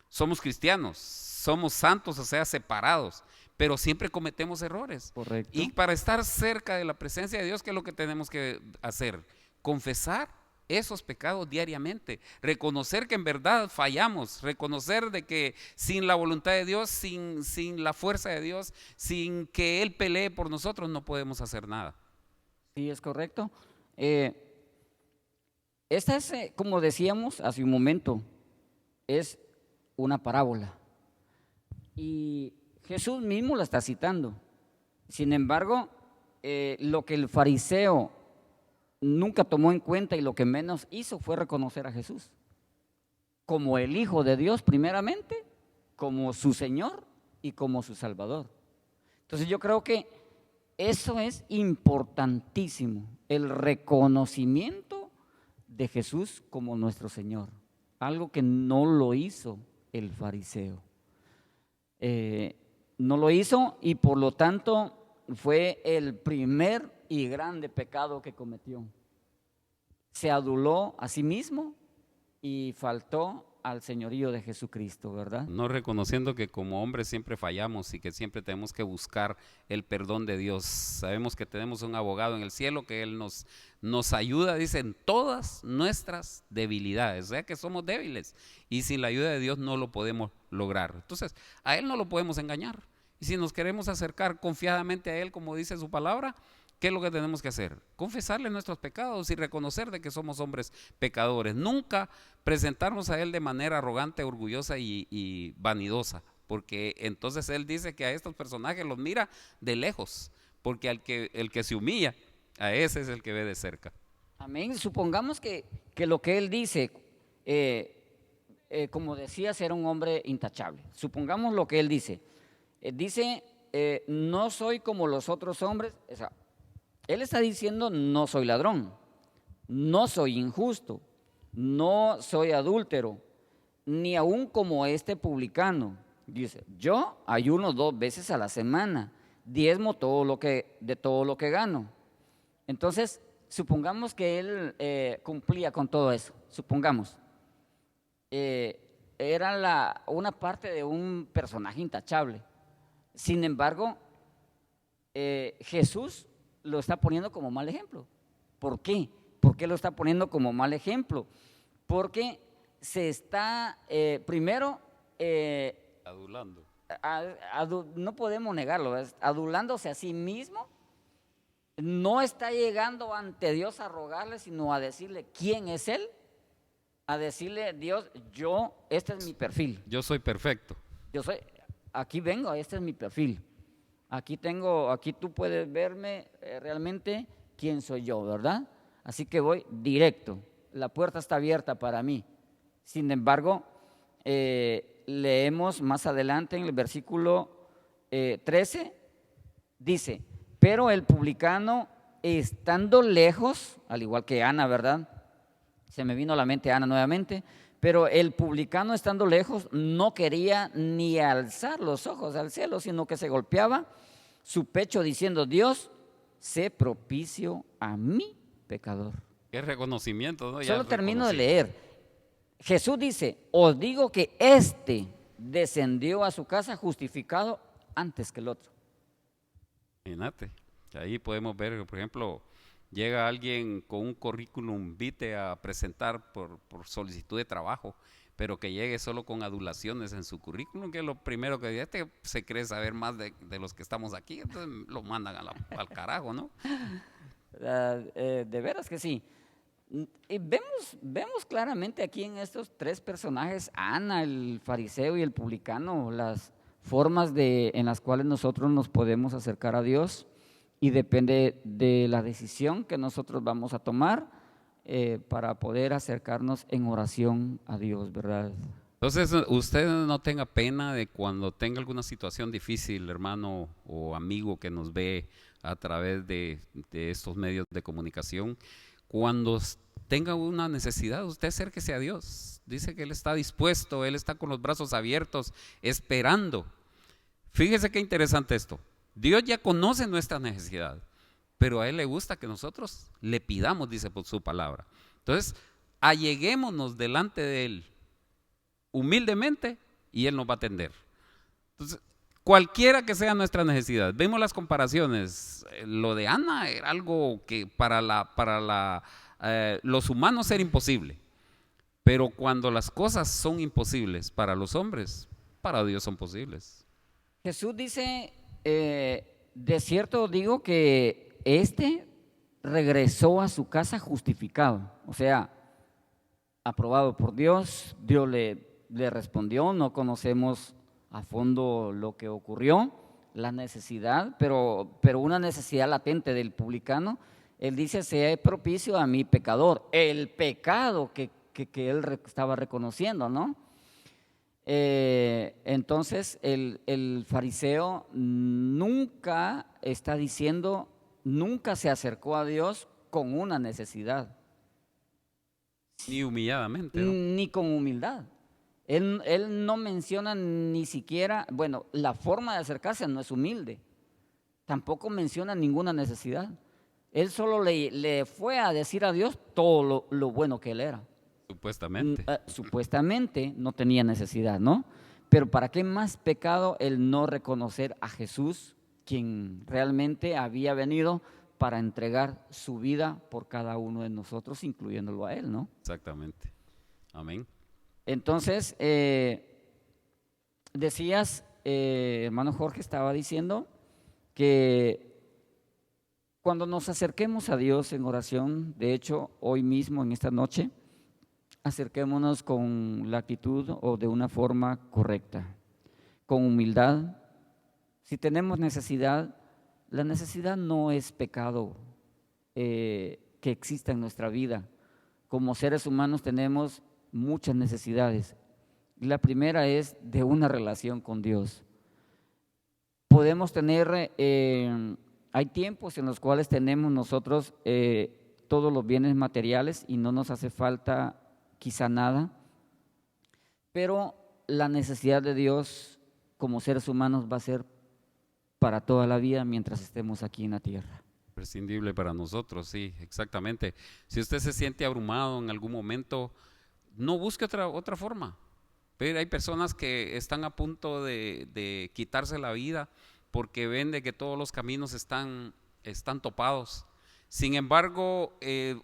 [SPEAKER 4] Somos cristianos, somos santos, o sea, separados, pero siempre cometemos errores.
[SPEAKER 3] Correcto.
[SPEAKER 4] Y para estar cerca de la presencia de Dios, ¿qué es lo que tenemos que hacer? Confesar esos pecados diariamente, reconocer que en verdad fallamos, reconocer de que sin la voluntad de Dios, sin la fuerza de Dios, sin que Él pelee por nosotros, no podemos hacer nada.
[SPEAKER 3] Sí, es correcto. Esta es, como decíamos hace un momento, es una parábola. Y Jesús mismo la está citando. Sin embargo, lo que el fariseo nunca tomó en cuenta y lo que menos hizo fue reconocer a Jesús como el Hijo de Dios primeramente, como su Señor y como su Salvador. Entonces yo creo que eso es importantísimo, el reconocimiento de Jesús como nuestro Señor, algo que no lo hizo el fariseo. No lo hizo y por lo tanto fue el primer y grande pecado que cometió. Se aduló a sí mismo y faltó al señorío de Jesucristo, ¿verdad?
[SPEAKER 4] No reconociendo que como hombres siempre fallamos y que siempre tenemos que buscar el perdón de Dios. Sabemos que tenemos un abogado en el cielo, que Él nos ayuda, dice, en todas nuestras debilidades. O sea que somos débiles y sin la ayuda de Dios no lo podemos lograr. Entonces, a Él no lo podemos engañar. Y si nos queremos acercar confiadamente a Él, como dice su palabra, ¿qué es lo que tenemos que hacer? Confesarle nuestros pecados y reconocer de que somos hombres pecadores. Nunca presentarnos a Él de manera arrogante, orgullosa y vanidosa, porque entonces Él dice que a estos personajes los mira de lejos, porque el que se humilla, a ese es el que ve de cerca.
[SPEAKER 3] Amén. Supongamos que lo que Él dice, como decías, era un hombre intachable. Supongamos lo que Él dice. No soy como los otros hombres. O sea, Él está diciendo: no soy ladrón, no soy injusto, no soy adúltero, ni aún como este publicano. Dice: yo ayuno 2 veces a la semana, diezmo de todo lo que gano. Entonces, supongamos que él cumplía con todo eso. Supongamos, era una parte de un personaje intachable. Sin embargo, Jesús lo está poniendo como mal ejemplo. ¿Por qué? ¿Por qué lo está poniendo como mal ejemplo? Porque se está, primero,
[SPEAKER 4] adulando.
[SPEAKER 3] No podemos negarlo, adulándose a sí mismo. No está llegando ante Dios a rogarle, sino a decirle quién es Él, a decirle: Dios, este es mi perfil.
[SPEAKER 4] Yo soy perfecto.
[SPEAKER 3] Aquí vengo, este es mi perfil. Aquí tú puedes verme realmente quién soy yo, ¿verdad? Así que voy directo, la puerta está abierta para mí. Sin embargo, leemos más adelante en el versículo 13, dice: pero el publicano, estando lejos, al igual que Ana, ¿verdad? Se me vino a la mente Ana nuevamente. Pero el publicano, estando lejos, no quería ni alzar los ojos al cielo, sino que se golpeaba su pecho diciendo: Dios, sé propicio a mi pecador.
[SPEAKER 4] Qué reconocimiento, ¿no?
[SPEAKER 3] Solo termino de leer. Jesús dice: os digo que éste descendió a su casa justificado antes que el otro.
[SPEAKER 4] Imagínate, ahí podemos ver, por ejemplo, llega alguien con un currículum vitae a presentar por solicitud de trabajo, pero que llegue solo con adulaciones en su currículum, que es lo primero que dice, se cree saber más de los que estamos aquí, entonces lo mandan al carajo, ¿no?
[SPEAKER 3] De veras que sí. Y vemos claramente aquí en estos tres personajes, Ana, el fariseo y el publicano, las formas en las cuales nosotros nos podemos acercar a Dios, y depende de la decisión que nosotros vamos a tomar para poder acercarnos en oración a Dios, ¿verdad?
[SPEAKER 4] Entonces, usted no tenga pena de cuando tenga alguna situación difícil, hermano o amigo que nos ve a través de estos medios de comunicación. Cuando tenga una necesidad, usted acérquese a Dios. Dice que Él está dispuesto, Él está con los brazos abiertos, esperando. Fíjese qué interesante esto. Dios ya conoce nuestra necesidad, pero a Él le gusta que nosotros le pidamos, dice por su palabra. Entonces, alleguémonos delante de Él humildemente y Él nos va a atender. Entonces, cualquiera que sea nuestra necesidad, vemos las comparaciones. Lo de Ana era algo que para los humanos era imposible, pero cuando las cosas son imposibles para los hombres, para Dios son posibles.
[SPEAKER 3] Jesús dice, de cierto digo que regresó a su casa justificado, o sea, aprobado por Dios. Dios le respondió. No conocemos a fondo lo que ocurrió, la necesidad, pero una necesidad latente del publicano. Él dice, sea propicio a mi pecador, el pecado que él estaba reconociendo, ¿no? Entonces el fariseo nunca está diciendo, nunca se acercó a Dios con una necesidad.
[SPEAKER 4] Ni humilladamente, ¿no?
[SPEAKER 3] Ni con humildad. Él no menciona ni siquiera, bueno, la forma de acercarse no es humilde. Tampoco menciona ninguna necesidad. Él solo le fue a decir a Dios todo lo bueno que él era.
[SPEAKER 4] Supuestamente.
[SPEAKER 3] Supuestamente no tenía necesidad, ¿no? Pero ¿para qué más pecado el no reconocer a Jesús, quien realmente había venido para entregar su vida por cada uno de nosotros, incluyéndolo a él, ¿no?
[SPEAKER 4] Exactamente. Amén.
[SPEAKER 3] Entonces, decías, hermano Jorge estaba diciendo que cuando nos acerquemos a Dios en oración, de hecho, hoy mismo, en esta noche, acerquémonos con la actitud o de una forma correcta, con humildad. Si tenemos necesidad, la necesidad no es pecado que exista en nuestra vida. Como seres humanos tenemos muchas necesidades. La primera es de una relación con Dios. Podemos tener, hay tiempos en los cuales tenemos nosotros todos los bienes materiales y no nos hace falta quizá nada, pero la necesidad de Dios como seres humanos va a ser para toda la vida mientras estemos aquí en la tierra.
[SPEAKER 4] Prescindible para nosotros, sí, exactamente. Si usted se siente abrumado en algún momento, no busque otra forma. Pero hay personas que están a punto de quitarse la vida porque ven de que todos los caminos están topados. Sin embargo,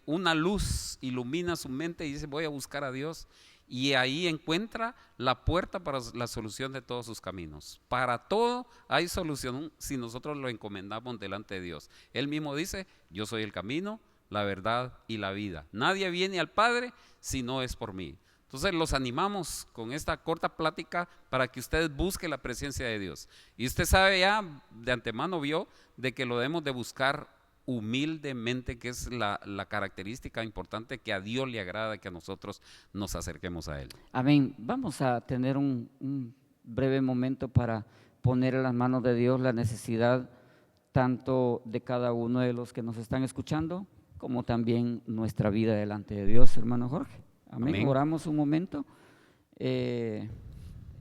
[SPEAKER 4] una luz ilumina su mente y dice, voy a buscar a Dios, y ahí encuentra la puerta para la solución de todos sus caminos. Para todo hay solución si nosotros lo encomendamos delante de Dios. Él mismo dice, yo soy el camino, la verdad y la vida. Nadie viene al Padre si no es por mí. Entonces los animamos con esta corta plática para que ustedes busquen la presencia de Dios. Y usted sabe ya, de antemano vio, de que lo debemos de buscar humildemente, que es la característica importante que a Dios le agrada que a nosotros nos acerquemos a Él.
[SPEAKER 3] Amén. Vamos a tener un breve momento para poner en las manos de Dios la necesidad tanto de cada uno de los que nos están escuchando, como también nuestra vida delante de Dios, hermano Jorge. Amén. Amén. Oramos un momento.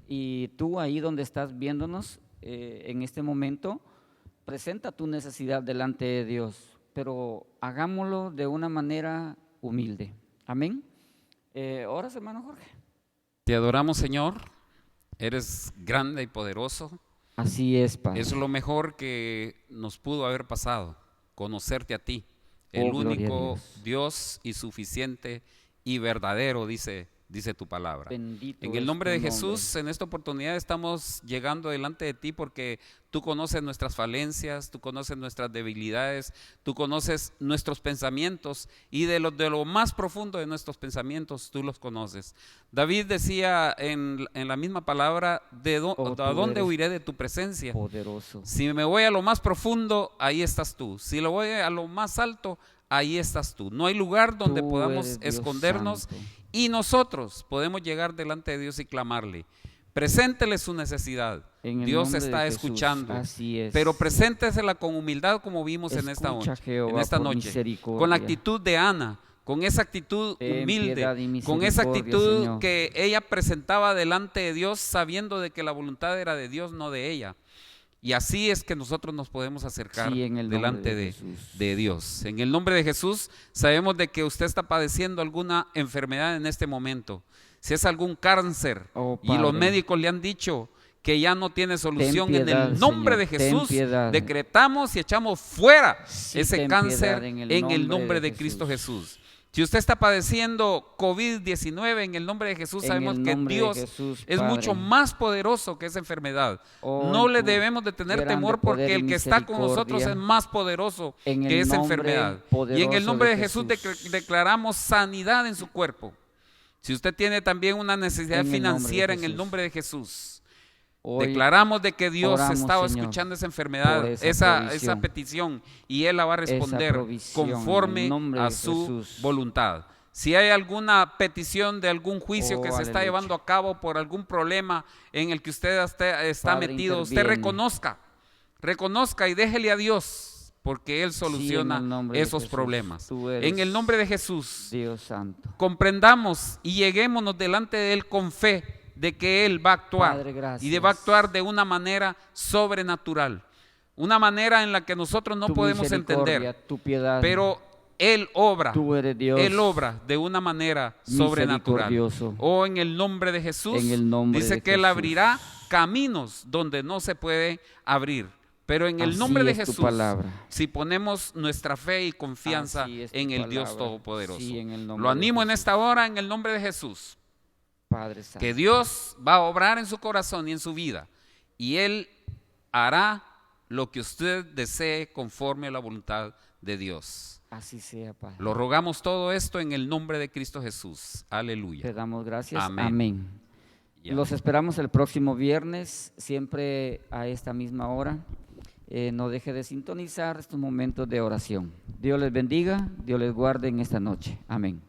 [SPEAKER 3] Y tú ahí donde estás viéndonos en este momento, presenta tu necesidad delante de Dios, pero hagámoslo de una manera humilde. Amén. ¿Oras, hermano Jorge?
[SPEAKER 4] Te adoramos, Señor. Eres grande y poderoso.
[SPEAKER 3] Así es, Padre.
[SPEAKER 4] Es lo mejor que nos pudo haber pasado, conocerte a ti, el único Dios y suficiente y verdadero, dice dice tu palabra.
[SPEAKER 3] Bendito
[SPEAKER 4] En el
[SPEAKER 3] es
[SPEAKER 4] nombre
[SPEAKER 3] tu
[SPEAKER 4] de Jesús, en esta oportunidad estamos llegando delante de ti porque tú conoces nuestras falencias, tú conoces nuestras debilidades, tú conoces nuestros pensamientos y de lo más profundo de nuestros pensamientos tú los conoces. David decía en la misma palabra, ¿a dónde huiré de tu presencia?
[SPEAKER 3] Poderoso.
[SPEAKER 4] Si me voy a lo más profundo, ahí estás tú. Si lo voy a lo más alto, ahí estás tú. No hay lugar donde
[SPEAKER 3] Tú
[SPEAKER 4] podamos
[SPEAKER 3] eres Dios
[SPEAKER 4] escondernos
[SPEAKER 3] santo.
[SPEAKER 4] y nosotros podemos llegar delante de Dios y clamarle. Preséntele su necesidad.
[SPEAKER 3] En el
[SPEAKER 4] Dios
[SPEAKER 3] nombre de
[SPEAKER 4] está
[SPEAKER 3] Jesús,
[SPEAKER 4] escuchando.
[SPEAKER 3] así es.
[SPEAKER 4] Pero preséntesela con humildad como vimos en esta
[SPEAKER 3] Escucha,
[SPEAKER 4] noche.
[SPEAKER 3] Jehová,
[SPEAKER 4] En esta
[SPEAKER 3] por
[SPEAKER 4] noche.
[SPEAKER 3] misericordia.
[SPEAKER 4] Con la actitud de Ana, con esa actitud
[SPEAKER 3] Ten
[SPEAKER 4] humilde,
[SPEAKER 3] piedad y
[SPEAKER 4] con esa
[SPEAKER 3] misericordia,
[SPEAKER 4] actitud
[SPEAKER 3] Señor.
[SPEAKER 4] que ella presentaba delante de Dios, sabiendo de que la voluntad era de Dios, no de ella. Y así es que nosotros nos podemos acercar
[SPEAKER 3] Sí, en el nombre
[SPEAKER 4] delante
[SPEAKER 3] de Jesús.
[SPEAKER 4] de Dios. En el nombre de Jesús, sabemos de que usted está padeciendo alguna enfermedad en este momento. Si es algún cáncer
[SPEAKER 3] Oh,
[SPEAKER 4] y los
[SPEAKER 3] Padre.
[SPEAKER 4] médicos le han dicho que ya no tiene solución,
[SPEAKER 3] piedad,
[SPEAKER 4] en el nombre
[SPEAKER 3] Señor,
[SPEAKER 4] de
[SPEAKER 3] ten
[SPEAKER 4] Jesús
[SPEAKER 3] piedad.
[SPEAKER 4] decretamos y echamos fuera
[SPEAKER 3] Sí,
[SPEAKER 4] ese
[SPEAKER 3] ten
[SPEAKER 4] cáncer
[SPEAKER 3] piedad
[SPEAKER 4] en el nombre de Cristo Jesús. Si usted está padeciendo COVID-19, en el nombre de Jesús,
[SPEAKER 3] En
[SPEAKER 4] sabemos
[SPEAKER 3] el
[SPEAKER 4] que
[SPEAKER 3] nombre de
[SPEAKER 4] Dios
[SPEAKER 3] Jesús,
[SPEAKER 4] es
[SPEAKER 3] Padre.
[SPEAKER 4] mucho más poderoso que esa enfermedad.
[SPEAKER 3] Oh,
[SPEAKER 4] No
[SPEAKER 3] en
[SPEAKER 4] le
[SPEAKER 3] tu
[SPEAKER 4] debemos de tener
[SPEAKER 3] grande
[SPEAKER 4] temor
[SPEAKER 3] poder
[SPEAKER 4] porque
[SPEAKER 3] y
[SPEAKER 4] el que está con nosotros
[SPEAKER 3] misericordia.
[SPEAKER 4] es más poderoso
[SPEAKER 3] En el
[SPEAKER 4] que esa
[SPEAKER 3] nombre
[SPEAKER 4] enfermedad. Y en
[SPEAKER 3] poderoso
[SPEAKER 4] el nombre
[SPEAKER 3] de
[SPEAKER 4] de Jesús
[SPEAKER 3] Jesús.
[SPEAKER 4] declaramos sanidad en su cuerpo. Si usted tiene también una necesidad
[SPEAKER 3] En el nombre de
[SPEAKER 4] financiera, en el
[SPEAKER 3] Jesús.
[SPEAKER 4] nombre de Jesús,
[SPEAKER 3] Hoy
[SPEAKER 4] declaramos de que Dios
[SPEAKER 3] oramos,
[SPEAKER 4] estaba
[SPEAKER 3] Señor,
[SPEAKER 4] escuchando esa enfermedad,
[SPEAKER 3] por esa
[SPEAKER 4] esa
[SPEAKER 3] provisión.
[SPEAKER 4] petición, y Él la va a responder
[SPEAKER 3] provisión, en
[SPEAKER 4] conforme
[SPEAKER 3] el nombre
[SPEAKER 4] a
[SPEAKER 3] de
[SPEAKER 4] su
[SPEAKER 3] Jesús.
[SPEAKER 4] voluntad. Si hay alguna petición de algún juicio
[SPEAKER 3] Oh,
[SPEAKER 4] que se está
[SPEAKER 3] aleluya.
[SPEAKER 4] llevando a cabo por algún problema en el que usted está
[SPEAKER 3] Padre,
[SPEAKER 4] metido, usted
[SPEAKER 3] interviene.
[SPEAKER 4] reconozca y déjele a Dios, porque Él
[SPEAKER 3] Sí, en
[SPEAKER 4] soluciona
[SPEAKER 3] el nombre de
[SPEAKER 4] esos
[SPEAKER 3] Jesús.
[SPEAKER 4] problemas.
[SPEAKER 3] Tú eres
[SPEAKER 4] En el nombre de Jesús,
[SPEAKER 3] Dios santo.
[SPEAKER 4] comprendamos y lleguémonos delante de Él con fe de que Él va a actuar.
[SPEAKER 3] Padre, gracias.
[SPEAKER 4] Y va a actuar de una manera sobrenatural, una manera en la que nosotros no
[SPEAKER 3] Tu
[SPEAKER 4] podemos
[SPEAKER 3] misericordia,
[SPEAKER 4] entender,
[SPEAKER 3] tu piedad.
[SPEAKER 4] pero Él obra.
[SPEAKER 3] Tú eres Dios.
[SPEAKER 4] Él obra de una manera sobrenatural.
[SPEAKER 3] Misericordioso.
[SPEAKER 4] O en el nombre de Jesús,
[SPEAKER 3] En el nombre
[SPEAKER 4] dice
[SPEAKER 3] de
[SPEAKER 4] que Él
[SPEAKER 3] Jesús.
[SPEAKER 4] abrirá caminos donde no se puede abrir. Pero en el
[SPEAKER 3] Así
[SPEAKER 4] nombre de
[SPEAKER 3] es tu
[SPEAKER 4] Jesús,
[SPEAKER 3] palabra.
[SPEAKER 4] si ponemos nuestra fe y confianza
[SPEAKER 3] Así es tu
[SPEAKER 4] en el Dios
[SPEAKER 3] palabra.
[SPEAKER 4] Todopoderoso,
[SPEAKER 3] Sí, en el nombre
[SPEAKER 4] lo
[SPEAKER 3] de
[SPEAKER 4] animo en
[SPEAKER 3] Jesús.
[SPEAKER 4] esta hora en el nombre de Jesús,
[SPEAKER 3] Padre santo.
[SPEAKER 4] que Dios va a obrar en su corazón y en su vida, y Él hará lo que usted desee conforme a la voluntad de Dios.
[SPEAKER 3] Así sea, Padre.
[SPEAKER 4] Lo rogamos todo esto en el nombre de Cristo Jesús. Aleluya.
[SPEAKER 3] Te damos gracias.
[SPEAKER 4] Amén.
[SPEAKER 3] Amén.
[SPEAKER 4] Ya.
[SPEAKER 3] Los esperamos el próximo viernes, siempre a esta misma hora. No deje de sintonizar estos momentos de oración. Dios les bendiga, Dios les guarde en esta noche. Amén.